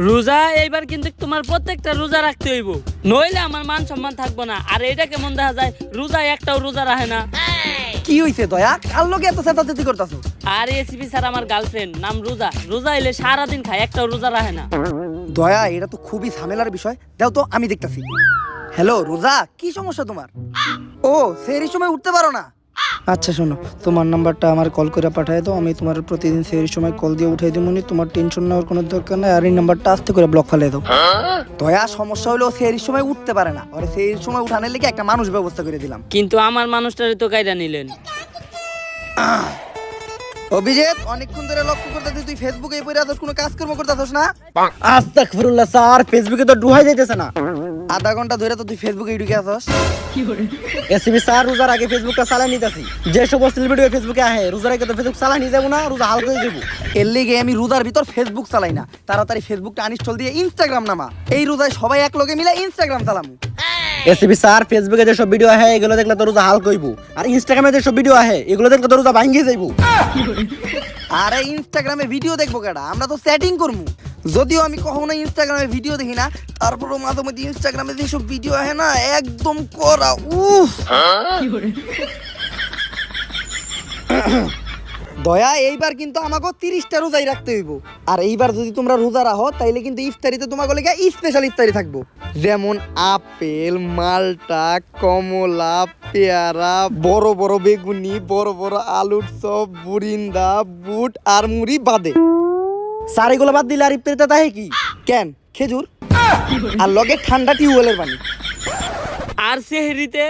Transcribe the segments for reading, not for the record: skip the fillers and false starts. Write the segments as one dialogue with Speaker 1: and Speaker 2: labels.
Speaker 1: রোজা এইবার কিন্তু তোমার প্রত্যেকটা রোজা রাখতে হইব, নইলে আমার মান সম্মান থাকবো না। আর এটা কেমন দেখা যায় রোজা একটাও রোজা রাখে না।
Speaker 2: কি হইছে দয়া, কার লগে এত চেঁচাচেঁচি করতাছো?
Speaker 1: আর এসিপি স্যার আমার গার্লফ্রেন্ড, নাম রোজা। রোজা এলে সারাদিন খায়, একটাও রোজা রাখে না।
Speaker 2: দয়া, এটা তো খুবই ঝামেলার বিষয়। দাও তো, আমি দেখতাছি। হ্যালো রোজা, কি সমস্যা তোমার? ও, সেহরির সময় উঠতে পারো না? আচ্ছা শোনো, তোমার নাম্বারটা আমার কল করে পাঠায় দাও, আমি তোমার প্রতিদিন সেহরির সময় কল দিয়ে উঠাই দেবো। তোমার টেনশন নেওয়ার কোনো দরকার নাই। আর এই নাম্বারটা আস্তে করে ব্লক ফেলে দাও। দয়া, সমস্যা হলো সেহরির সময় উঠতে পারে না, আর সেহরির সময় উঠানোর লেগে একটা মানুষ ব্যবস্থা করে দিলাম।
Speaker 1: কিন্তু আমার মানুষটারে তো কাইরা নিলেন।
Speaker 2: অভিজিৎ, অনেকক্ষণ ধরে লক্ষ্য করতেছি তুই ফেসবুকে পড়ে আছিস, কোনো কাজকর্ম করতেছিস না? আস্তাগফিরুল্লাহ স্যার, ফেসবুকে তো ডুহাই যাইতেছে না। আধা ঘন্টা ধরে তো তুই ফেসবুকে ঢুকে আছিস। এসিবি স্যার, রোজার আগে ফেসবুকটা চালাই নিতেছি। যে সব সেলিব্রিটি ফেসবুকে আহে, রোজার আগে তো ফেসবুক চালাই নিয়ে যাবো না, রোজা হাল করে দেবো। এর লিগে আমি রোজার ভিতর ফেসবুক চালাই না, তাড়াতাড়ি ফেসবুকটা আনইনস্টল দিয়ে ইনস্টাগ্রাম নামা। এই রোজায় সবাই এক লগে মিলে ইনস্টাগ্রাম চালামু। এসিবি স্যার, ফেসবুকে যে সব ভিডিও আহে এগুলো দেখলে তো রোজা হাল কইব, আর ইনস্টাগ্রামে যে সব ভিডিও আহে এগুলো দেখলে তো রোজা ভাঙ্গিয়ে যাইব। আরে ইনস্টাগ্রামে ভিডিও দেখবো কেডা, আমরা তো সেটিং করবো। যদিও আমি কখনো ইনস্টাগ্রামে ভিডিও দেখি না, তারপরও মাঝে মধ্যে ইনস্টাগ্রামে যেসব ভিডিও আহে না, একদম করা উফ। দয়া, এইবার কিন্তু আমাকে 30টা রোজাই রাখতে হইব। আর এইবার যদি তোমরা রোজা রাখো তাইলে কিন্তু ইফতারিতে তোমাকে লেগে স্পেশাল ইফতারি থাকবো, যেমন আপেল, মালটা, কমলা, পেয়ারা, বড় বড় বেগুনি, বড় বড় আলুর চপ, বুরিন্দা, বুট আর মুড়ি বাদে। স্যার, এগুলো বাদ দিলে আর ইফতারিতে তাহে কি? কেন, খেজুর আর লগে ঠান্ডা টিউবওয়েলের পানি।
Speaker 1: আর সেহরিতে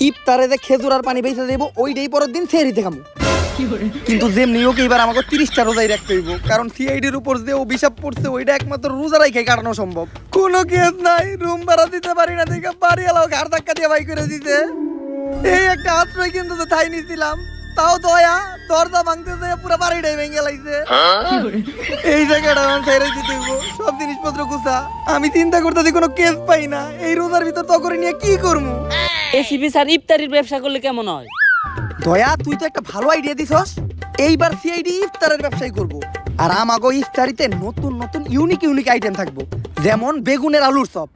Speaker 2: ইফতারে যে খেজুর আর পানি বেঁচে দেবো, ওইটাই পরের দিন সেহরিতে খামো। কিন্তু যেমনি হোক এবার আমাকে 30টা রোজাই রাখতে হইব, কারণ সিআইডির উপর যে অভিশাপ পড়ছে ওইটা একমাত্র রোজা রাইখে কাটানো সম্ভব। কোনো কেস নাই, রুম ভাড়া দিতে পারি না দেখে বাড়ি এলাও ঘাড় ধাক্কা দিয়ে বাই করে দিতে। এই একটা আশ্রয় কিন্তু তো ঠাই নিছিলাম, তাও দয়া দরজা ভাঙতে যেয়ে পুরো বাড়িটাই ভেঙে লাইছে। এই জায়গাটা আমার ছেড়ে দিতে হইব, সব জিনিসপত্র গুছা। আমি চিন্তা করতেছি কোনো কেস পাই না, এই রোজার ভিতর তো করে নিয়ে কি করবো।
Speaker 1: এসিপি স্যার ইফতারির ব্যবসা করলে কেমন হয়?
Speaker 2: দয়া, তুই তো একটা ভালো আইডিয়া দিছস। এইবার সিআইডি ইফতারের ব্যবসায় করব, আর আমাগো ইফতারিতে নতুন নতুন ইউনিক আইটেম থাকবো, যেমন বেগুনের আলুর চপ,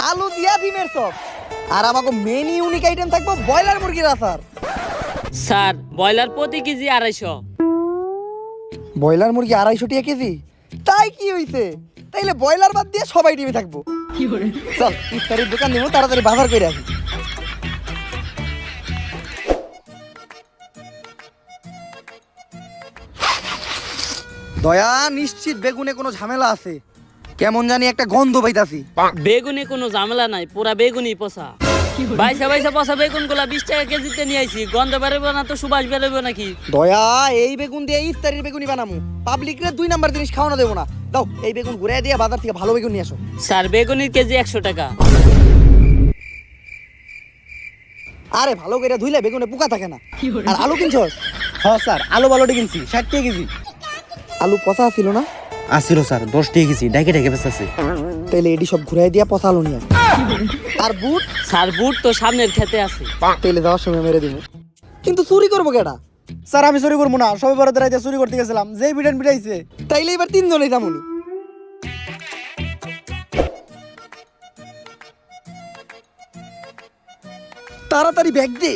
Speaker 2: আলু দিয়া ডিমের চপ, আর আমাগো মেন ইউনিক আইটেম থাকবো ব্রয়লার মুরগির আচার।
Speaker 1: স্যার, ব্রয়লার প্রতি কেজি 250।
Speaker 2: ব্রয়লার মুরগি 250 টাকা কেজি? তাই কি হইছে? তাইলে ব্রয়লার বাদ দিয়ে সবাই ডিমে থাকবো। চল ইফতারির দোকান দিব, তাড়াতাড়ি বাজার করে আসি। দয়া, নিশ্চিত বেগুনে কোনো ঝামেলা আছে, কেমন জানি একটা গন্ধ পাইতাছি।
Speaker 1: বেগুনে কোনো ঝামেলা নাই, পুরা বেগুনই পচা। বাইসা বাইসা পচা বেগুন গুলা 20 টাকা কেজিতে নিয়ে আইছি, গন্ধ বেরোবে না তো সুবাস বেরোবে নাকি?
Speaker 2: দয়া, এই বেগুন দিয়ে ইফতারির বেগুনি বানামু, পাবলিক রে 2 নাম্বার জিনিস খাওয়ানো দেবো না। দাও এই বেগুন ঘুরে দিয়ে বাজার থেকে ভালো বেগুন নিয়ে আসো।
Speaker 1: স্যার, বেগুনির কেজি 100 টাকা।
Speaker 2: আরে ভালো করে ধুইলে বেগুনে পোকা থাকে না। আর আলু কিনছস? হ্যাঁ স্যার, আলু ভালোটি কিনছি, 60 টাকা কেজি। আলু পচা ছিল না?
Speaker 3: আসিল স্যার, 10 টাকা কেজি, ডাইকে ডাইকে বেচতেছে।
Speaker 2: তাইলে এডি সব ঘুরাই দিয়া পচা আলু নিয়ে আয়। আর বুট?
Speaker 1: স্যার, বুট তো সামনের খেতে আছে।
Speaker 2: তাইলে যাওয়ার সময় মেরে দিব। কিন্তু চুরি করবো কেডা?
Speaker 3: স্যার, আমি চুরি করবো না, সবাই বড় রাইতে চুরি করতে গেছিলাম, যেই বিটান বিটাইছে।
Speaker 2: তাইলে এবার 3 জনেই যামুনি। তাড়াতাড়ি ব্যাগ দে।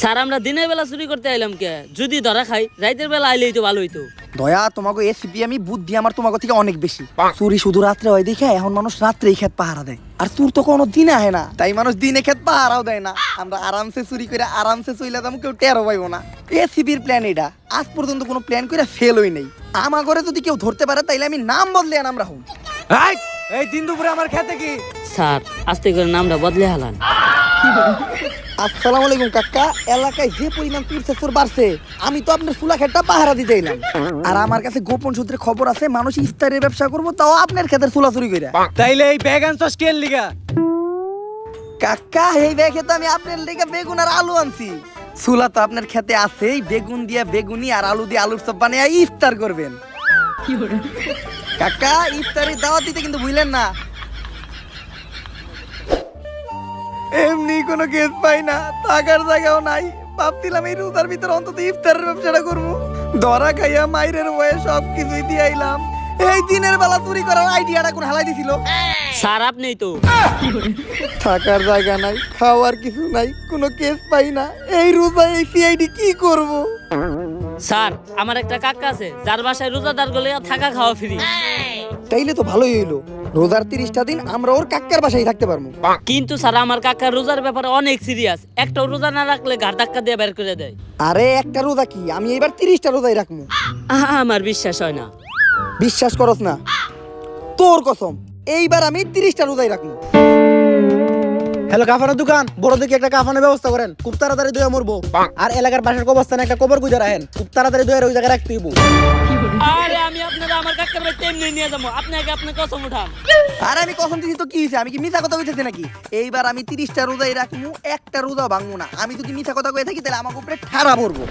Speaker 1: স্যার, আমরা দিনের বেলা চুরি করতে আইলাম কে? যদি ধরা খাই রাতের বেলা আইলেই তো ভালো হইতো।
Speaker 2: দয়া, তোমাকে এসিপি আমি বুদ্ধি আমার তোমাকে থেকে অনেক বেশি। চুরি শুধু রাত্রে হয় দেখে এখন মানুষ রাত্রেই খেত পাহারা দেয়, আর চুর তো কোনো দিনে আহে না, তাই মানুষ দিনে খেত পাহারাও দেয় না। আমরা আরামসে চুরি করে আরামসে চইলা যাবো, কেউ টেরও পাইবো না। এসিপির প্ল্যান এটা, আজ পর্যন্ত কোনো প্ল্যান করে ফেল হই নাই। আমার ঘরে যদি কেউ ধরতে পারে তাইলে আমি নাম বদলে নাম রাখুন।
Speaker 3: এই দিন দুপুরে আমার খেতে কি?
Speaker 1: স্যার, আস্তে করে নামটা বদলে হালান।
Speaker 2: আসসালামু আলাইকুম কাকা, এলাকায় যে পরিমাণ চুর বাড়ছে, আমি তো আপনার চুলা খেতটা পাহারা দিতে এলাম। আর আমার কাছে গোপন সূত্রে খবর আছে মানুষ ইফতারের ব্যবসা করবো, তাও আপনার ক্ষেতের চুলা চুরি করে।
Speaker 3: তাইলে এই ব্যাগ আনছস কেন লিগা?
Speaker 2: কাকা, এই ব্যাগে তো আমি আপনার লেগে বেগুন আর আলু আনছি। চুলা তো আপনার খেতে আছেই, বেগুন দিয়া বেগুনি আর আলু দিয়ে আলুর চপ বানিয়ে ইফতার করবেন। কাকা, ইফতারের দাওয়াত দিতে কিন্তু ভুলেন না। এমনি কোনো কেস পাই না, থাকার জায়গাও নাই, ভাবছিলাম এই রোজার ভিতরে অন্তত ইফতারের ব্যবসাটা করবো। ধরা খাইয়া মাইরের বয়ে সব কিছুই দিয়ে আইলাম, এই দিনের বেলা চুরি করার আইডিয়াটা কোন হালাই দিছিল?
Speaker 1: স্যার আপনিই তো।
Speaker 2: থাকার জায়গা নাই, খাওয়ার কিছু নাই, কোনো কেস পাই না, এই রোজা এই সিআইডি কি করব?
Speaker 1: স্যার আমার একটা কাকা আছে যার বাসায় রোজাদার গলে থাকা খাওয়া ফ্রি।
Speaker 2: তাইলে তো ভালোই হইলো, রোজার 30টা দিন আমরা ওর কাক্কার বাসায় থাকতে পারবো।
Speaker 1: কিন্তু স্যার আমার কাকা রোজার ব্যাপারে অনেক সিরিয়াস, একটাও রোজা না রাখলে ঘাড় ধাক্কা দিয়ে বের করে দেয়।
Speaker 2: আরে একটা রোজা কি, আমি এবার 30টা রোজাই রাখবো।
Speaker 1: আমার বিশ্বাস হয় না।
Speaker 2: বিশ্বাস করস না? তোর কসম, এইবার আমি 30টা রোজাই রাখবো।
Speaker 3: হ্যালো, কাফানের দোকান, বড় দেখে একটা কাফানের ব্যবস্থা করেন, খুব তাড়াতাড়ি ধুয়ে মরবো। আর এলাকার পাশের কবরস্থানে একটা কবর গুজে রাখেন, খুব তাড়াতাড়ি ধুয়ে ওই জায়গায় রাখতে হইব।
Speaker 1: আরে আমি আপনারা আমার কাকার বাড়ি তেমনি নিয়ে যাবো, আপনি আগে আপনার কসম উঠান।
Speaker 2: আর আমি কসম দিছি তো কি হইছে, আমি কি মিথ্যা কথা কইতেছি নাকি? এইবার আমি 30টা রোজাই রাখবো, একটা রোজা ভাঙবো না। আমি যদি মিথ্যা কথা কয়ে থাকি তাহলে আমার উপরে ঠাড়া পড়বো।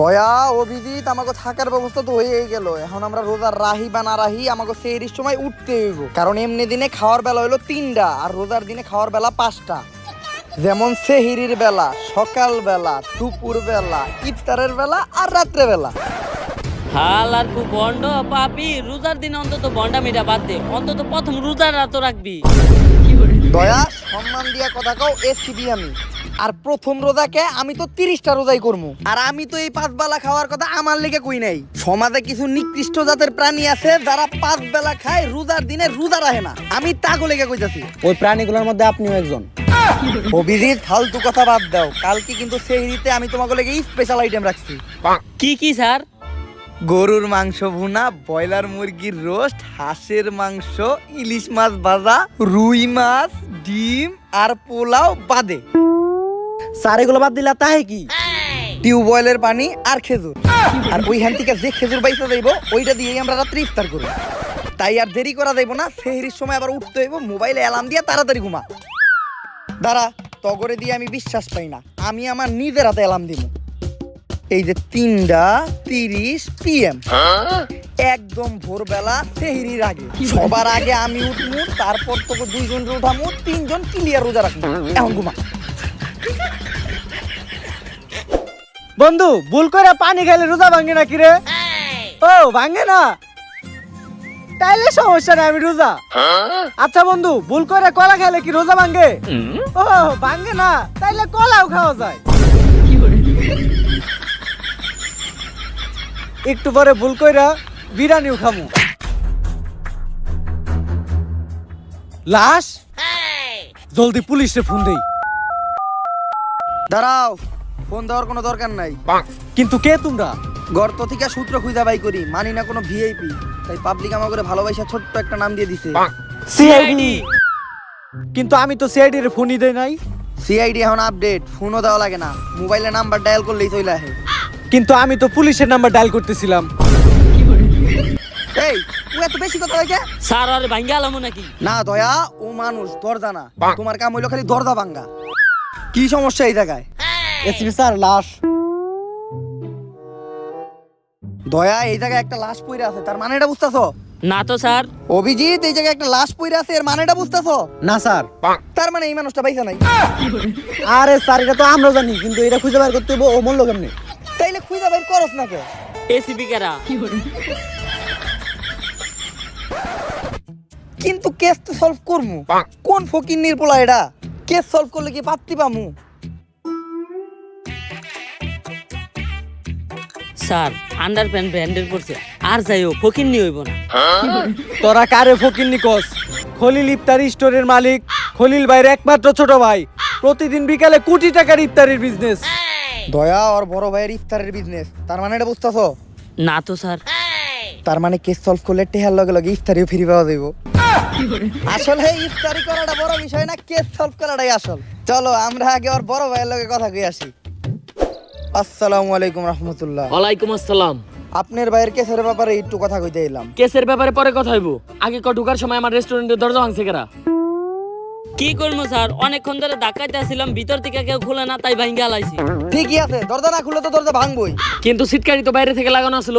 Speaker 2: দয়া অভিজিৎ, আমাকে থাকার ব্যবস্থা তো হয়েই গেল। এখন আমরা রোজার রাহি বা না রাহি আমাকে সেহরির সময় উঠতে হইব, কারণ এমনি দিনে খাওয়ার বেলা হলো 3টা আর রোজার দিনে খাওয়ার বেলা 5টা। যেমন সেহরির বেলা, সকাল বেলা, দুপুর বেলা, ইফতারের বেলা আর রাত্রে বেলা।
Speaker 1: হাল আর খুব বন্ড পাপি, রোজার দিন অন্তত বন্ডামিটা বাদ দে, অন্তত প্রথম রোজার রাতও রাখবি।
Speaker 2: দয়া সম্মান দিয়া কথা কও, এসিবি আমি। আর প্রথম রোজাকে আমি তো 30টা রোজাই করবো। আর আমি তো এই 5 বেলা খাওয়ার কথা আমার লেগে কই নাই। সমাজে কিছু নিকৃষ্ট জাতের প্রাণী আছে যারা 5 বেলা খায়, রোজার দিনে রোজা রাখে না। আমি তাগো লেগে কইতাছি।
Speaker 3: ওই প্রাণীগুলোর মধ্যে আপনিও একজন।
Speaker 2: অভিজিৎ, ফালতু কথা বাদ দাও। কালকে কিন্তু সেহরিতে আমি তোমাকে লেগে স্পেশাল আইটেম রাখছি।
Speaker 1: কি কি স্যার?
Speaker 2: গরুর মাংস ভুনা, ব্রয়লার মুরগির রোস্ট, হাঁসের মাংস, ইলিশ মাছ ভাজা, রুই মাছ, ডিম আর পোলাও বাদে।
Speaker 3: স্যার এগুলো বাদ দিলা তাহে কি?
Speaker 2: টিউবওয়েলের পানি আর খেজুর। আর ওইখান থেকে যে খেজুর বাইসা যাইব ওইটা দিয়েই আমরা রাত্রে ইফতার করব। তাই আর দেরি করা যাইব না, সেহরির সময় আবার উঠতে হইব। মোবাইলে অ্যালার্ম দিয়ে তাড়াতাড়ি ঘুমা। দাঁড়া, তগরে দিয়ে আমি বিশ্বাস পাই না, আমি আমার নিজের হাতে অ্যালার্ম দিব। এই যে 3:30 PM, একদম ভোরবেলা সেহরির আগে। সবার আগে আমি উঠবো, তারপর তোকে 2 জন উঠামু, 3 জন ক্লিয়ার রোজা রাখবো। এখন ঘুমা।
Speaker 3: বন্ধু, ভুল করে পানি খাইলে রোজা ভাঙে নাকি রে? ও ভাঙে না, তাইলে সমস্যা নাই, আমি রোজা। আচ্ছা বন্ধু, ভুল করে কলা খাইলে কি রোজা ভাঙে? ও ভাঙে না, তাইলে কলাও খাওয়া যায়। একটু পরে ভুল কইরা বিরিয়ানিও খামু। লাশ, জলদি পুলিশে ফোন দেই।
Speaker 2: দাঁড়াও, ফোন দেওয়ার কোনো দরকার নাই।
Speaker 3: কিন্তু কে তোমরা?
Speaker 2: গর্ত থেকে সূত্র খুঁজা বাই করি, মানি না কোনো ভিআইপি, তাই পাবলিক আমাকে ভালোবাসা ছোট্ট একটা নাম দিয়ে দিছে,
Speaker 3: সিআইডি। কিন্তু আমি তো সিআইডি রে ফোনই দেই নাই।
Speaker 2: সিআইডি এখন আপডেট, ফোনও দেওয়া লাগে না, মোবাইলে নাম্বার ডায়াল করলেই চলে আসে।
Speaker 3: কিন্তু আমি তো পুলিশের নাম্বার ডায়াল করতেছিলাম।
Speaker 2: এই তুই এত বেশি কথা হয় কে?
Speaker 1: স্যার আরে ভাঙ্গা আলামো নাকি?
Speaker 2: না দয়া, ও মানুষ, দরজা না। তোমার কাম হইলো খালি দরজা ভাঙ্গা। কি সমস্যা এই জায়গায়?
Speaker 3: এসপি স্যার, লাশ।
Speaker 2: দয়া, এই জায়গায় একটা লাশ পইরা আছে, তার মানেটা বুঝতেছো?
Speaker 1: না তো স্যার।
Speaker 2: অভিজিৎ, এই জায়গায় একটা লাশ পইরা আছে, এর মানেটা বুঝতেছো?
Speaker 3: না স্যার।
Speaker 2: তার মানে এই মানুষটা পয়সা নাই।
Speaker 3: আরে স্যার, এটা তো আমরা জানি, কিন্তু এটা খুঁজে বের করতে হবে ও মূল্য কেমনে।
Speaker 2: তাইলে খুঁজা বের করস না কে?
Speaker 1: এসিপি কারা?
Speaker 2: কিন্তু কেস তো সলভ করমু। কোন ফকির নির্পলা এটা? কেস সলভ করলে কি পাত্তি পামু?
Speaker 1: স্যার আন্ডার প্যান্ট ব্র্যান্ডের পড়ছে, আর যাইও ফকিন্নি হইব না।
Speaker 3: তোরা কারে ফকিন্নি কস? খলিল ইফতারি স্টোরের মালিক, খলিল ভাইয়ের একমাত্র ছোট ভাই। প্রতিদিন বিকালে কোটি টাকার ইফতারির বিজনেস।
Speaker 2: দয়া ওর বড় ভাইয়ের ইফতারের বিজনেস, তার মানে এটা বুঝতেছো?
Speaker 1: না তো স্যার।
Speaker 2: তার মানে কেস সলভ করলে টেহার লগে লগে ইফতারিও ফ্রি পাওয়া যাইব। আসলে ইফতারি করাটা বড় বিষয় না, কেস সলভ করাটাই আসল। চলো আমরা আগে ওর বড় ভাইয়ের লগে কথা কই আসি। আসসালামু আলাইকুম রাহমাতুল্লাহ।
Speaker 1: ওয়ালাইকুম আসসালাম।
Speaker 2: আপনার ভাইয়ের কেসের ব্যাপারে একটু কথা কইতে এলাম।
Speaker 1: কেসের ব্যাপারে পরে কথা হইব, আগে ঢোকার সময় আমার রেস্টুরেন্টের দরজা ভাঙছে কারা? কি করবো স্যার, অনেকক্ষণ ধরে ধাক্কাইতে আসছিলাম, ভিতর থেকে কেউ খুলে না, তাই ভাঙ্গা লাইছি।
Speaker 2: ঠিকই আছে, দরজা না খুলে তো দরজা ভাঙবই।
Speaker 1: কিন্তু সিটকারি তো বাইরে থেকে লাগানো ছিল।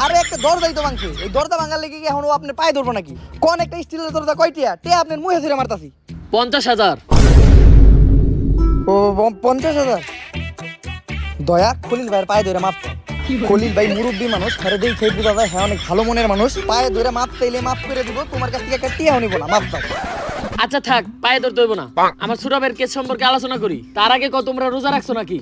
Speaker 2: আরে একটা দরজাই তো ভাঙছে, এই দরজা ভাঙার লেগে কি এখন ও আপনার পায়ে ধরবো নাকি? কোন একটা স্টিলের দরজা কয়টিয়া? তে আপনার মুখে ছিঁড়ে মারতাছি।
Speaker 1: 50,000।
Speaker 2: ও 50,000 দয়া খলিল ভাইয়ের পায়ে ধরে মাপ চাও। খলিল ভাই মুরব্বী মানুষ, হারে দেই খেয়ে বুঝা যায় হ্যাঁ অনেক ভালো মনের মানুষ। পায়ে ধরে মাপ চাইলে মাপ করে দিব, তোমার কাছ থেকে একটা টিয়াও নিব না, মাপ চাও।
Speaker 1: আচ্ছা থাক, পায়ে ধরতে হইব না। আমার ছোট ভাইয়ের কেস সম্পর্কে আলোচনা করি। তার আগে তোমরা রোজা রাখছো নাকি?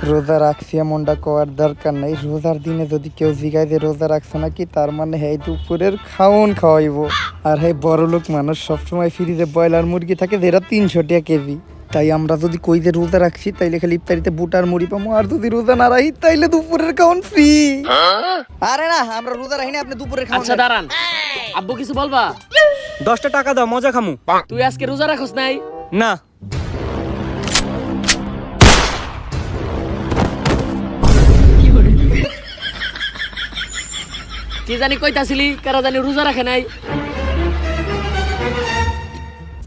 Speaker 2: রোজা রাখছি এমনটা কোয়ার দরকার নাই। রোজার দিনে যদি কেউ জিগায় যে রোজা রাখছে নাকি, তার মানে হ্যাঁ দুপুরের খাওন খাওয়াইবো। আর হ্যাঁ বড় লোক মানুষ, সবসময় ফ্রিজে ব্রয়লার মুরগি থাকে যেটা 300 টাকা কেজি। তাই আমরা যদি কই যে রোজা রাখছি তাইলে খালি ইফতারিতে বুটার মুড়ি পাবো, আর যদি রোজা না রাখি তাইলে দুপুরের খাওন ফ্রি। আরে না, আমরা রোজা রাখি না, আপনি দুপুরের খাওন।
Speaker 1: আচ্ছা দাঁড়ান, আব্বু কিছু বলবা?
Speaker 3: 10টা টাকা দাও, মজা খামু।
Speaker 1: তুই আজকে রোজা রাখোস নাই?
Speaker 3: না।
Speaker 1: কি জানি কইতাছিলি, কারা জানি রোজা রাখে নাই।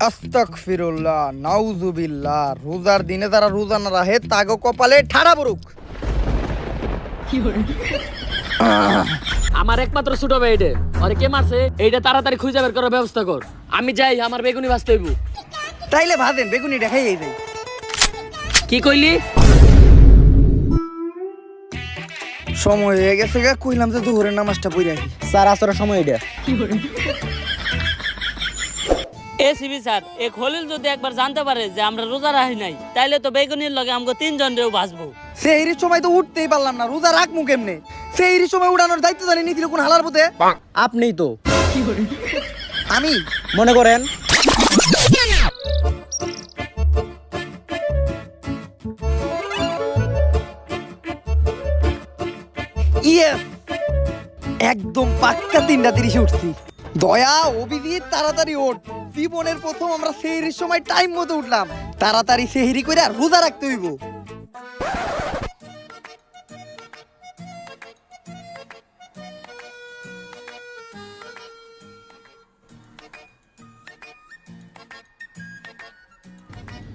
Speaker 2: আস্তাগফিরুল্লাহ, নাউজুবিল্লাহ। রোজার দিনে যারা রোজা না রাখে তাগো কপালে ঠাড়া পড়ুক।
Speaker 1: আমার একমাত্র ছোট ভাই এটা, আরে কে মারছে এইটা তাড়াতাড়ি খুঁজে বের করার ব্যবস্থা কর। আমি যাই, আমার বেগুনি ভাজতে হইব।
Speaker 2: তাইলে ভাজেন, বেগুনি দেখাই যাই।
Speaker 1: কি কইলি?
Speaker 2: সময় হয়ে গেছে গা, কইলাম যে দুপুরের নামাজটা পড়ে আসি।
Speaker 3: স্যার আসরের সময় এটা।
Speaker 1: এ সিবি স্যার, এ খলিল যদি একবার জানতে পারে যে আমরা রোজা রাখি নাই, তাইলে তো বেগুনির লগে আমগো 3 জনেরও ভাজবো।
Speaker 2: সেই সময় তো উঠতেই পারলাম না, রোজা রাখমু কেমনে? সেই সময় উড়ানোর দায়িত্ব জানি নিছিল কোন হালার পথে?
Speaker 3: আপনিই তো।
Speaker 2: আমি
Speaker 3: মনে করেন
Speaker 2: ইয়েস, একদম পাক্কা 3:30 উঠছি। দয়া, অভিজিৎ তাড়াতাড়ি ওঠ। জীবনের প্রথম আমরা সেহরির সময় টাইম মতো উঠলাম। তাড়াতাড়ি সেহরি করে আর রোজা রাখতে হইব।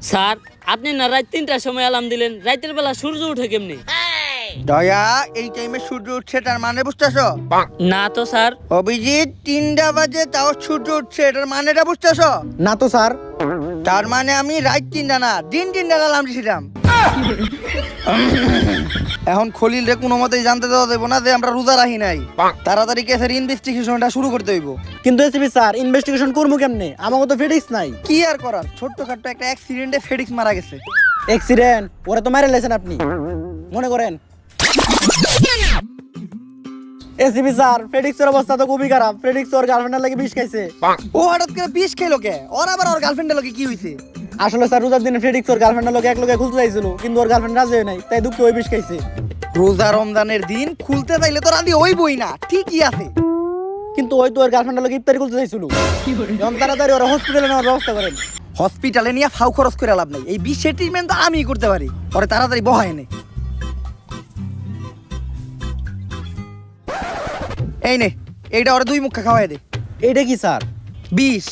Speaker 1: স্যার, আপনি না রাত 3টার সময় অ্যালার্ম দিলেন, রাতের বেলা সূর্য ওঠে কেমনে?
Speaker 2: দয়া, এই টাইমে সূর্য উঠছে তার মানে বুঝতেছো?
Speaker 1: না তো স্যার।
Speaker 2: অভিজিৎ, 3টা বাজে তাও সূর্য উঠছে, এটার মানেটা বুঝতেছো?
Speaker 3: না তো স্যার।
Speaker 2: তার মানে আমি রাত 3টা না, দিন 3টার অ্যালার্ম দিছিলাম। এখন খলিল রে কোনো মতেই জানতে দেওয়া যাবে না যে আমরা রোজা রাখি নাই। তাড়াতাড়ি কেসের ইনভেস্টিগেশনটা শুরু করতে হইব।
Speaker 3: কিন্তু এসিপি স্যার, ইনভেস্টিগেশন করবো কেমনে? আমাকে তো ফিডিক্স নাই।
Speaker 2: কি আর করার, ছোট্টখাট্ট একটা অ্যাক্সিডেন্টে ফেডিক্স মারা গেছে।
Speaker 3: অ্যাক্সিডেন্ট? ওরা তো মারা লেছেন আপনি, মনে করেন। এসিপি স্যার, ফেডিক্সের অবস্থা তো খুবই খারাপ। ফেডিক্স ওর গার্লফ্রেন্ডের লাগে বিষ খাইছে।
Speaker 2: ও হঠাৎ করে বিষ খেলো কে? ওর আবার ওর গার্লফ্রেন্ডের লগে কি হইছে?
Speaker 3: আসলে স্যার, রোজার দিনে ফেডিক্স ওর গার্লফ্রেন্ডের লগে এক লগে খুলতে চাইছিল, কিন্তু ওর গার্লফ্রেন্ড রাজি হয় নাই, তাই দুঃখে ওই বিষ খাইছে।
Speaker 2: রোজা রমজানের দিন খুলতে চাইলে তো রাজি হইবই না, ঠিকই আছে।
Speaker 3: কিন্তু ওই তো ওর গার্লফ্রেন্ডের লগে ইফতারি খুলতে চাইছিল। এখন তাড়াতাড়ি ওরা হসপিটালে নেওয়ার ব্যবস্থা করেন।
Speaker 2: হসপিটালে নিয়ে ফাউ খরচ করে লাভ নাই, এই বিষের ট্রিটমেন্ট তো আমিই করতে পারি। ওরে তাড়াতাড়ি বহায় নে। এই নে, এইটা ওরে 2 মুখা খাওয়াই দে।
Speaker 3: এইটা কি স্যার?
Speaker 2: বিষ।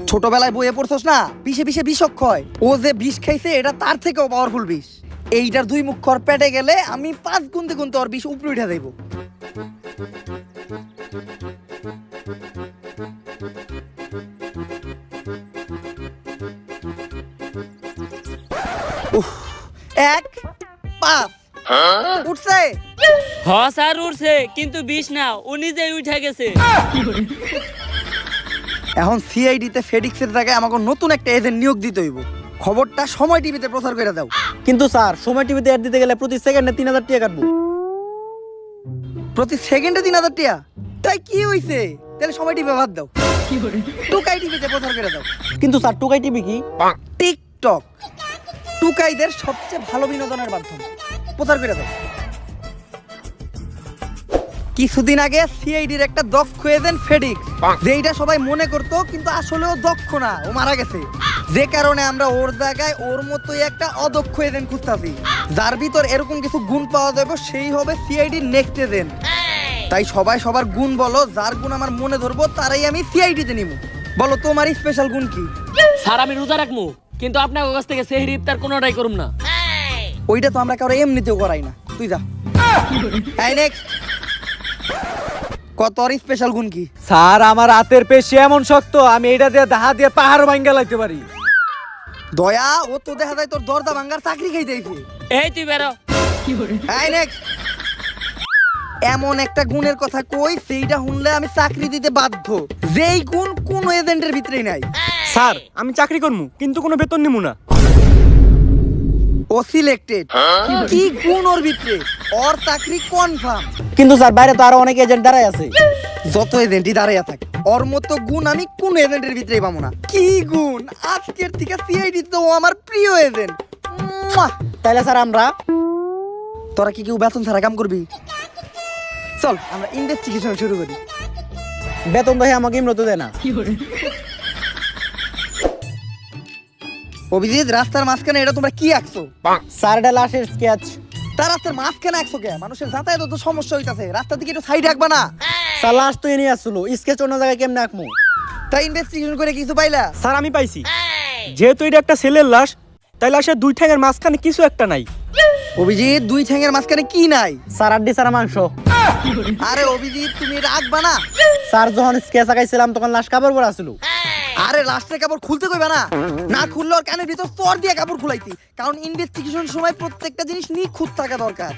Speaker 2: ছোটবেলায় বইয়ে পড়ছস না, বিষে বিষে বিষক্ষয়। ও যে বিষ খাইছে এটা তার থেকেও পাওয়ারফুল বিষ। এইটার 2 মুখ খর পেটে গেলে আমি 5 গুনতে গুনতে ওর বিষ উপরে উঠে যাইব। উফ, 1 5 উঠছে।
Speaker 1: হ স্যার, উঠছে, কিন্তু বিষ না, ও নিজেই উঠে গেছে।
Speaker 2: এখন সিআইডিতে ফেডিক্সের জায়গায় আমাকে নতুন একটা এজেন্ট নিয়োগ দিতে হইব। খবরটা সময় টিভিতে প্রচার করে দাও।
Speaker 3: কিন্তু স্যার, সময় টিভিতে অ্যাড দিতে গেলে প্রতি সেকেন্ডে 3000 টাকা কাটবো।
Speaker 2: প্রতি সেকেন্ডে 3000 টাকা? তাই কি হইছে? তাহলে সময় টিভি বাদ দাও, টুকাই টিভিতে প্রচার করে দাও।
Speaker 3: কিন্তু স্যার, টুকাই টিভি কি?
Speaker 2: টিকটক টুকাইদের সবচেয়ে ভালো বিনোদনের মাধ্যম, প্রচার করে দাও। কিছুদিন আগে সিআইডির একটা দক্ষ এজেন্ট ফেডিক্স, যেইটা সবাই মনে করতো কিন্তু আসলেও দক্ষ না, ও মারা গেছে। যে কারণে আমরা ওর জায়গায় ওর মতোই একটা অদক্ষ এজেন্ট খুঁজতাছি, যার ভিতর এরকম কিছু গুণ পাওয়া যাবে, সেই হবে সিআইডির নেক্সট এজেন্ট। তাই সবাই সবার গুণ বলো, যার গুণ আমার মনে ধরবো তারাই আমি সিআইডিতে নিব। বলো তোমার স্পেশাল গুণ কি?
Speaker 1: স্যার, আমি রোজা রাখবো, কিন্তু আপনার কাছ থেকে সেহরি ইফতার কোনোটাই করুম না।
Speaker 2: ওইটা তো আমরা কারো এমনিতেও করাই না, তুই যা। এই নেক্সট, কত আর স্পেশাল গুণ কি?
Speaker 3: স্যার, আমার হাতের পেশি এমন শক্ত, আমি এটা দিয়ে দাহা দিয়ে পাহাড় ভাঙ্গা লাগতে পারি।
Speaker 2: দয়া ও তো দেখা যায় তোর দরজা ভাঙ্গার চাকরি খাইতেছে।
Speaker 1: এই তুই বেরো।
Speaker 2: এই next। এমন একটা গুণের কথা কই সেইটা শুনলে আমি চাকরি দিতে বাধ্য, যেই গুণ কোন এজেন্টের ভিতরেই নাই।
Speaker 3: স্যার আমি চাকরি করবো কিন্তু কোনো বেতন নিমু না।
Speaker 2: ও সিলেক্টেড। কি গুণ ওর ভিতরে, ওর চাকরি কনফার্ম।
Speaker 3: কিন্তু স্যার বাইরে তো আরো অনেক এজেন্ট দাঁড়াই আছে।
Speaker 2: যত এজেন্টই দাঁড়াইয়া থাকে ওর মতো গুণ আমি কোন এজেন্টের ভিতরেই পাবো না। কি গুণ, আজকের থেকে সিআইডি তো ও আমার প্রিয় এজেন্ট।
Speaker 3: তাইলে স্যার আমরা
Speaker 2: তোরা কি কেউ বেতন ছাড়া কাম করবি? চল আমরা ইনভেস্টিগেশন শুরু করি।
Speaker 3: বেতন তো আমাকে ইমরত দেয় না।
Speaker 2: অভিজিৎ, রাস্তার মাঝখানে এটা তোমরা কি আঁকছো?
Speaker 3: স্যার এটা লাশের স্কেচ।
Speaker 2: তার রাস্তার মাঝখানে আঁকছো কে? মানুষের যাতায়াত তো সমস্যা হইতাছে, রাস্তা থেকে একটু সাইড রাখবা না?
Speaker 3: স্যার লাশ তো এনে আসছিল, স্কেচ অন্য জায়গায় কেমনে আঁকমু?
Speaker 2: তাই ইনভেস্টিগেশন করে কিছু পাইলা?
Speaker 4: স্যার আমি পাইছি, যেহেতু এটা একটা ছেলের লাশ তাই লাশের দুই ঠ্যাঙের মাঝখানে কিছু একটা নাই।
Speaker 2: অভিজিৎ, দুই ঠ্যাঙের মাঝখানে কি নাই?
Speaker 3: স্যার আড্ডি স্যার মাংস।
Speaker 2: আরে অভিজিৎ, তুমি এটা আঁকবা না?
Speaker 3: স্যার যখন স্কেচ আঁকাইছিলাম তখন লাশ কাপড় পরা ছিল।
Speaker 2: আরে লাস্টের কাপড় খুলতে কইবা না? না খুললে ওর কানের ভিতর তোর দিয়ে কাপড় খুলাইতি, কারণ ইনভেস্টিগেশন সময় প্রত্যেকটা জিনিস নিখুঁত থাকা দরকার।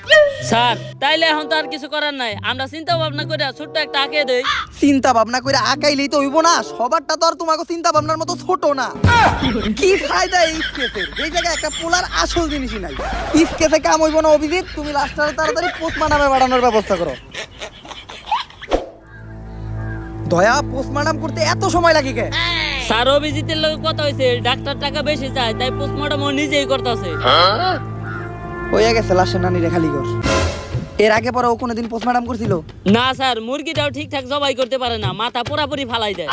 Speaker 1: স্যার তাইলে এখন তো আর কিছু করার নাই, আমরা চিন্তা ভাবনা করে ছোট্ট একটা আঁকে দেই।
Speaker 2: চিন্তা ভাবনা করে আঁকাইলেই তো হইব না, সবারটা তো আর তোমাকে চিন্তা ভাবনার মতো ছোট না। কি ফায়দা এই স্কেচের, এই জায়গায় একটা পোলার আসল জিনিসই নাই। স্কেচে কাম হইব না অভিজিৎ, তুমি লাস্টটা তাড়াতাড়ি পোস্টমার্টামে বাড়ানোর ব্যবস্থা করো। দয়া, পোস্টমার্টাম করতে এত সময় লাগে কে?
Speaker 1: স্যার অভিজিতের লগে কথা হয়েছে, ডাক্তার টাকা বেশি চায় তাই পোস্টমর্টম ও নিজেই করতেছে।
Speaker 2: হয়ে গেছে, লাশের নানি রে খালি কর। এর আগে পরে ও কোনোদিন পোস্টমার্টাম করছিল?
Speaker 1: না স্যার, মুরগিটাও ঠিকঠাক জবাই করতে পারে না, মাথা পুরাপুরি ফালাই দেয়।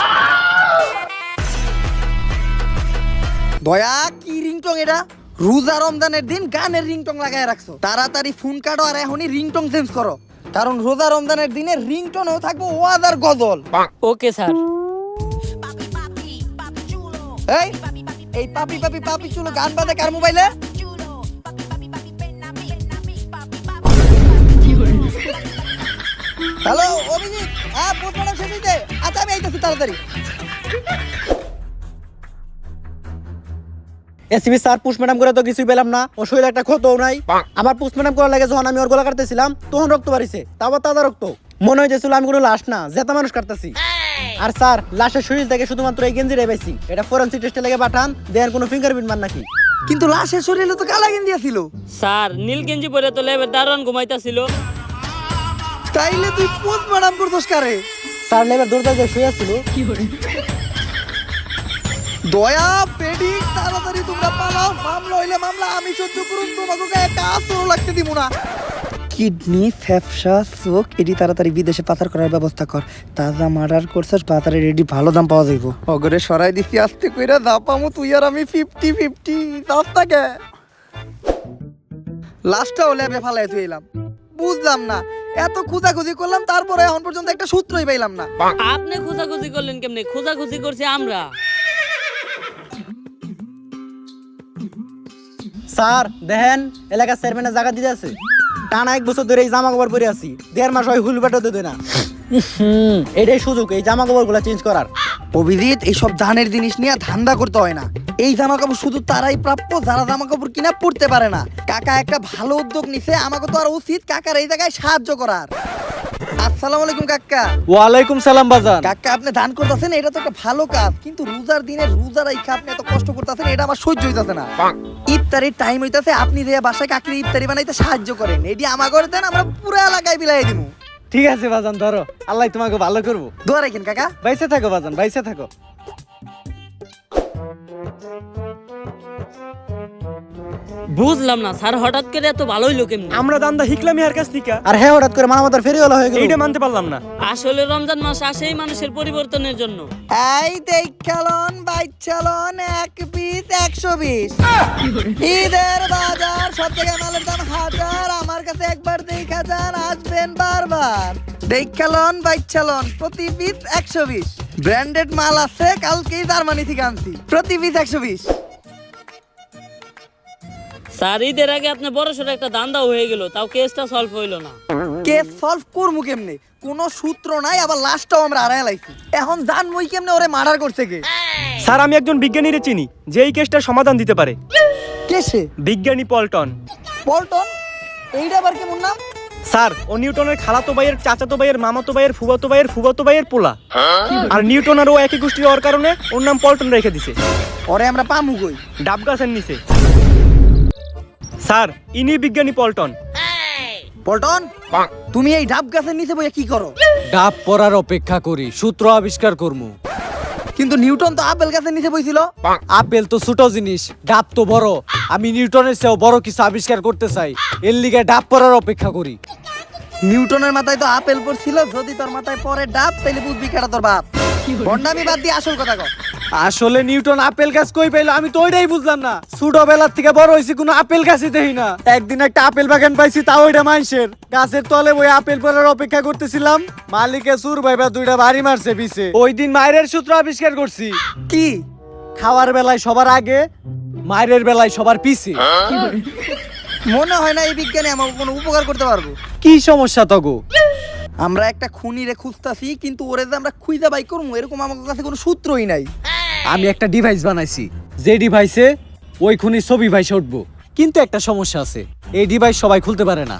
Speaker 2: দয়া, কি রিংটং এটা? রোজা রমজানের দিন গানের রিংটং লাগায় রাখছো, তাড়াতাড়ি ফোন কাটো আর এখনই রিংটং চেঞ্জ করো, কারণ রোজা রমজানের দিনে রিংটনেও থাকবো ওয়াজ আর গজল।
Speaker 1: Okay sir.
Speaker 2: এই এই পাপি পাপি পাপি চুলো গান বাজে কার মোবাইলে? হ্যালো অভিজিৎ, হ্যাঁ পোস্টমার্টাম শেষ হইছে। আচ্ছা আমি আইতাছি তাড়াতাড়ি।
Speaker 3: এসিবি স্যার পোস্টমর্টম করে তো কিছুই পেলাম না, ও শরীরে একটা ক্ষতও নাই। আবার পোস্টমর্টম করার লাগে যখন আমি ওর গলা কাটতেছিলাম তখন রক্ত বাড়িছে, তাও তাজা রক্ত। মনে হইতেছিল আমি কোনো লাশ না, জেতা মানুষ কাটতেছি। আর স্যার লাশের শরীর থেকে শুধুমাত্র এই গেঞ্জিটাই পাইছি, এটা ফরেনসিক টেস্টে লেগে পাঠান দেন কোনো ফিঙ্গারপ্রিন্ট মান নাকি।
Speaker 2: কিন্তু লাশের শরীরে তো কালা গেঞ্জি ছিল।
Speaker 1: স্যার নীল গেঞ্জি পরে তো লেবে দারুণ ঘুমাইতাছিল।
Speaker 2: তাইলে তুই পোস্টমার্টাম করছস কারে?
Speaker 3: স্যার লেবার দৌড়তে শুয়ে ছিল।
Speaker 2: দয়া পেডিক, তাড়াতাড়ি তোমরা পালাও, মামলা হইলে মামলা আমি সহ্য করুন, তোমাকে গায়ে কাজ তো লাগতে দিব না। কিডনি, ফ্যাপসা, চোখ এটি তাড়াতাড়ি বিদেশে পাচার করার ব্যবস্থা কর। তাজা মার্ডার করছস, বাজারে রেডি ভালো দাম পাওয়া যাইব। অগরে সরাই দিছি আস্তে কইরা, যা পামু তুই আর আমি 50-50 রাস্তাকে। লাস্টটা হলে আমি ফালাই তুই এলাম, বুঝলাম না এত খোঁজাখুঁজি করলাম তারপরে এখন পর্যন্ত একটা সূত্রই পাইলাম না।
Speaker 1: আপনি খোঁজাখুঁজি করলেন কেমনে? খোঁজাখুঁজি করছি আমরা।
Speaker 3: স্যার দেখেন এলাকার চেয়ারম্যানের জায়গা দিতে আছে, টানা 1 বছর ধরে এই জামা কাপড় পরে আছি, 1.5 মাস হয় হুল বেটো দেয় না। এটাই সুযোগ এই জামা কাপড় গুলা চেঞ্জ করার।
Speaker 2: অভিজিৎ, এইসব জানের জিনিস নিয়ে ধান্দা করতে হয় না। এই জামা কাপড় শুধু তারাই প্রাপ্য যারা জামা কাপড় কিনা পড়তে পারে না। কাকা একটা ভালো উদ্যোগ নিছে, আমাকে তো আর উচিত কাকার এই জায়গায় সাহায্য করার। আসসালামু আলাইকুম কাকা।
Speaker 4: ওয়ালাইকুম সালাম বাজান।
Speaker 2: কাকা আপনি দান করতেছেন, এটা তো একটা ভালো কাজ, কিন্তু রোজার দিনে রোজা রাইখা আপনি এত কষ্ট করতেছেন, এটা আমার সহ্য হইতাছে না। ইফতারির টাইম হইতাছে, আপনি যে বাসায় কাকির ইফতারি বানাইতে সাহায্য করেন, এটি আমা করে দেন, আমরা পুরো এলাকায় বিলাই দিব।
Speaker 3: ঠিক আছে বাজান, ধরো, আল্লাহ তোমাকে ভালো করবো।
Speaker 2: দোয়া রাখেন কাকা।
Speaker 3: বাইসে থাকো বাজান, বাইসে থাকো।
Speaker 1: বুঝলাম না স্যার, হঠাৎ করে এত ভালোই লোক এমনি।
Speaker 4: আমরা দান্দা হিকলাম ইহার কাছ থেকে,
Speaker 3: আর হ্যাঁ হঠাৎ করে মানবতার ফেরিওয়ালা হয়ে গেল,
Speaker 4: এইটা মানতে পারলাম না।
Speaker 1: আসলে রমজান মাস আসেই মানুষের পরিবর্তনের জন্য।
Speaker 2: এই দেখালন বাইচালন 1 পিস 120। ঈদের বাজার, সব জায়গায় মালের দাম 1000, আমার কাছে একবার দেখা যান, আসবেন বারবার। দেখালন বাইচালন প্রতি পিস 120। ব্র্যান্ডেড মাল আছে, কালকেই জার্মানি থেকে আনছি, প্রতি পিস 120।
Speaker 1: স্যার ঈদের আগে আপনি বড় সড়ো একটা দান্দাও হয়ে গেল, তাও কেসটা সলভ হইলো না।
Speaker 2: কেস সলভ করবো কেমনে? কোনো সূত্র নাই, আবার লাস্টটাও আমরা হারায় লাইছি। এখন জানবই কেমনে ওরে মার্ডার করছে কে?
Speaker 4: স্যার আমি একজন বিজ্ঞানীরে চিনি যে এই কেসটার সমাধান দিতে পারে।
Speaker 2: কে সে?
Speaker 4: বিজ্ঞানী পল্টন।
Speaker 2: পল্টন? এইটা আবার কেমন নাম?
Speaker 4: স্যার ও নিউটনের খালাতো ভাইয়ের, চাচাতো ভাইয়ের, মামাতো ভাইয়ের, ফুফাতো ভাইয়ের পোলা। আর নিউটন আর ও একই গোষ্ঠী হওয়ার কারণে ওর নাম পল্টন রেখে দিছে।
Speaker 2: ওরে আমরা পামু কই?
Speaker 4: ডাব গাছের নিচে। স্যার ইনি বিজ্ঞানী পল্টন।
Speaker 2: পল্টন, তুমি এই ডাব গাছের নিচে বইয়া কি করো?
Speaker 3: ডাব পড়ার অপেক্ষা করি, সূত্র আবিষ্কার করমু।
Speaker 2: কিন্তু নিউটন তো আপেল গাছের নিচে বইছিল।
Speaker 3: আপেল তো ছোট জিনিস, ডাব তো বড়। আমি নিউটনের চেয়েও বড় কিছু আবিষ্কার করতে চাই, এর লিগে ডাব পড়ার অপেক্ষা করি।
Speaker 2: নিউটনের মাথায় তো আপেল পড়ছিল, যদি তোর মাথায় পড়ে ডাব তাইলে বুঝবি কেটা তোর বাপ। বন্ডামি বাদ দিয়ে আসল কথা কও।
Speaker 3: আসলে নিউটন আপেল গাছ কই পাইলো আমি তো ওইটাই বুঝলাম না। ছোটবেলার থেকে বড় হইছি কোনো আপেল গাছই দেখি না। একদিন একটা আপেল বাগান পাইছি, তাও ওইটা মানুষের। গাছের তলে ওই আপেল পড়ার অপেক্ষা করতেছিলাম, মালিকে সুর ভাইবা দুইটা বাড়ি মারছে পিছে। ওই দিন মায়ের সূত্র আবিষ্কার করছি।
Speaker 2: কি?
Speaker 3: খাওয়ার বেলায় সবার আগে, মায়ের বেলায় সবার পিছে।
Speaker 2: মনে হয় না এই বিজ্ঞানে আমাকে কোনো উপকার করতে পারবো।
Speaker 3: কি সমস্যা তগো?
Speaker 2: আমরা একটা খুনিরে খুঁজতাছি, কিন্তু ওরে যে আমরা খুঁজে বাই করবো এরকম আমার কাছে কোনো সূত্রই নাই।
Speaker 3: আমি একটা ডিভাইস বানাইছি, যে ডিভাইসে ওই খুনির ছবি ভাইসে উঠবো। কিন্তু একটা সমস্যা আছে, এই ডিভাইস সবাই খুলতে পারে না।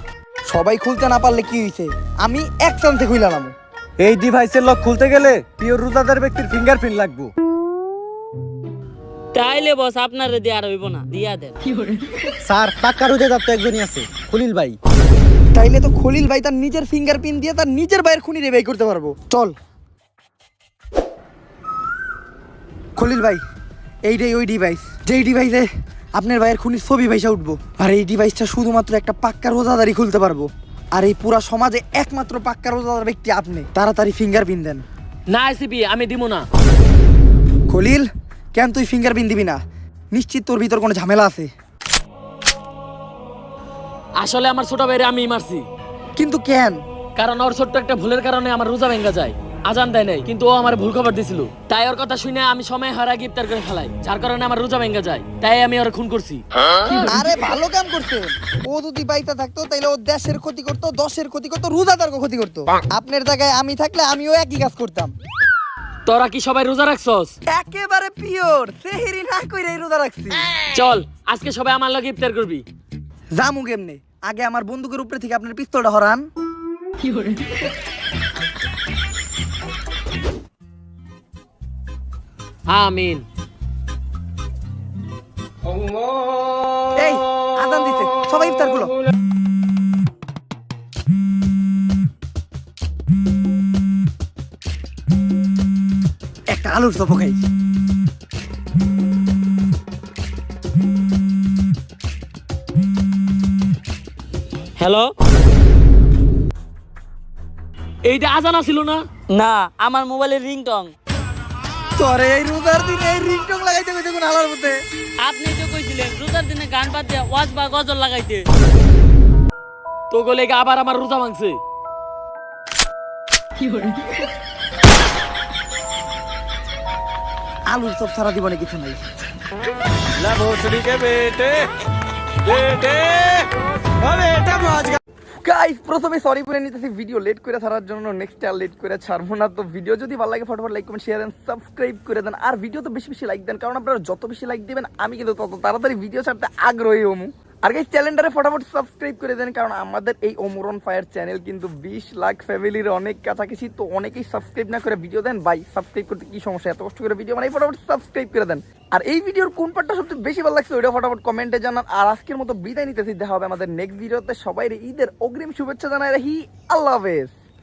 Speaker 2: সবাই খুলতে না পারলে কি হইছে? আমি এক চান্সে খুইলাম।
Speaker 3: এই ডিভাইসের লক খুলতে গেলে পিওর রোজাদার ব্যক্তির ফিঙ্গারপ্রিন্ট লাগবে।
Speaker 1: তাইলে বস আপনারে দিয়ে আর হইব না, দিয়া দেন।
Speaker 3: স্যার পাক্কা রোজাদার তো একজনই আছে, খলিল ভাই।
Speaker 2: তাইলে তো খলিল ভাই তার নিজের ফিঙ্গারপ্রিন্ট দিয়ে তার নিজের ভাইয়ের খুনিরে বাই করতে পারবো। চল খলিল ভাই, এইটাই ওই ডিভাইস, যেই ডিভাইসে আপনার ভাইয়ের খুনির ছবি ভাইসা উঠবো। আর এই ডিভাইসটা শুধুমাত্র একটা পাক্কা রোজাদারই খুলতে পারবো। আর এই পুরা সমাজে একমাত্র পাক্কা রোজাদার ব্যক্তি আপনি। তাড়াতাড়ি ফিঙ্গারপ্রিন্ট দেন।
Speaker 1: না এসিপি, আমি দিব না।
Speaker 2: খলিল, কেন তুই ফিঙ্গারপ্রিন্ট দিবি না? নিশ্চিত তোর ভিতর কোনো ঝামেলা আছে।
Speaker 1: আসলে আমার ছোট ভাইরে আমি মারছি।
Speaker 2: কিন্তু কেন?
Speaker 1: কারণ ওর ছোট্ট একটা ভুলের কারণে আমার রোজা ভেঙে যায়। আজান দেয় নাই, কিন্তু ও আমার ভুল খবর দিছিল। তাই ওর কথা শুনে আমি সময় হারা ইফতার করে ফেলাই, যার কারণে আমার রোজা ভেঙে যায়। তাই আমি ওর খুন করছি।
Speaker 2: আরে ভালো কাম করছে। ও যদি বাইতে থাকতো তাইলে ও দেশের ক্ষতি করতো, দশের ক্ষতি করতো, রোজাদারকে ক্ষতি করতো। আপনার জায়গায় আমি থাকলে আমিও একই কাজ করতাম।
Speaker 1: তোরা কি সবাই রোজা রাখছস?
Speaker 2: একেবারে পিওর সেহরি না কইরে রোজা রাখছি।
Speaker 1: চল আজকে সবাই আমার লগে ইফতার করবি।
Speaker 2: জামু কেমনে? আগে আমার বন্দুকের উপরে থেকে আপনার পিস্তলটা হরান।
Speaker 1: আমিন।
Speaker 2: এই আজান দিছে, সবাই ইফতার গুলো। একটা আলুর চপ খাই।
Speaker 1: হ্যালো, এইটা আজান ছিল না? না, আমার মোবাইলের রিংটং।
Speaker 2: তোরে এই রোজার দিনে এই রিংটং লাগাইতে কইতে কোন আলার মধ্যে?
Speaker 1: আপনি তো কইছিলেন রোজার দিনে গান বাদ দিয়ে ওয়াজ বা গজল লাগাইতে। তো গলে আবার আমার রোজা ভাঙছে।
Speaker 2: আলুর চপ সারা জীবনে কিছু নাই। গাইস, প্রথমে সরি বলে নিতেছি ভিডিও লেট করে ছাড়ার জন্য। নেক্সট আর লেট করে ছাড়বো না। তো ভিডিও যদি ভালো লাগে ফটাফট লাইক কমেন্ট শেয়ার দেন, সাবস্ক্রাইব করে দেন। আর ভিডিও তো বেশি বেশি লাইক দেন, কারণ আপনারা যত বেশি লাইক দিবেন আমি কিন্তু তত তাড়াতাড়ি ভিডিও ছাড়তে আগ্রহী হমু। আর গাইস চ্যানেলটারে ফটাফট সাবস্ক্রাইব করে দেন, কারণ আমাদের এই ওমরন ফায়ার চ্যানেল কিন্তু 20 লাখ ফ্যামিলির অনেক কাছাকাছি। তো অনেকেই সাবস্ক্রাইব না করে ভিডিও দেন। ভাই সাবস্ক্রাইব করতে কি সমস্যা? এত কষ্ট করে ভিডিও বানাই, ফটাফট সাবস্ক্রাইব করে দেন। আর এই ভিডিওর কোন পার্টটা সবচেয়ে বেশি ভালো লাগছে ওইটা ফটাফট কমেন্টে জানান। আর আজকের মতো বিদায় নিতেছি, দেখা হবে আমাদের নেক্সট ভিডিওতে। সবাই ঈদের অগ্রিম শুভেচ্ছা জানাই রাখি। আল্লাহ হাফেজ।